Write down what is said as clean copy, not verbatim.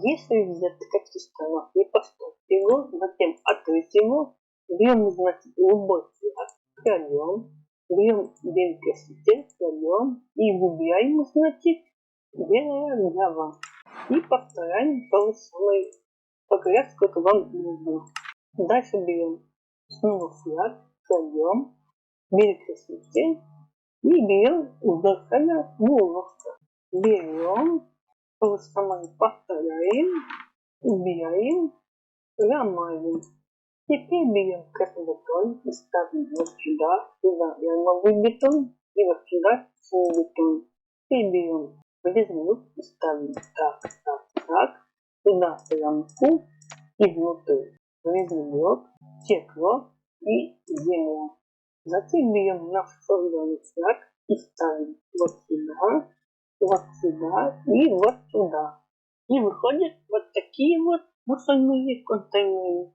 Если взять такой станок и поставить его, затем открыть его, берем, значит, любой цвет, кладем, берем белый краситель, кладем и выбираем, значит, белая глава. И повторяем то же самое подряд, сколько вам нужно. Дальше берем снова флаг, кладем, белый краситель и берем зеркальная головка. Берем, то же самое повторяем, убираем, ломаем. Теперь берем красный бетон и ставим вот сюда ломовой бетон и вот сюда синий бетон. Теперь берем резину и ставим так, сюда рамку и внутрь резный блок, стекло и земля. Затем берем наш созданный флаг и ставим вот сюда и вот сюда. И выходят вот такие вот мусорные контейнеры.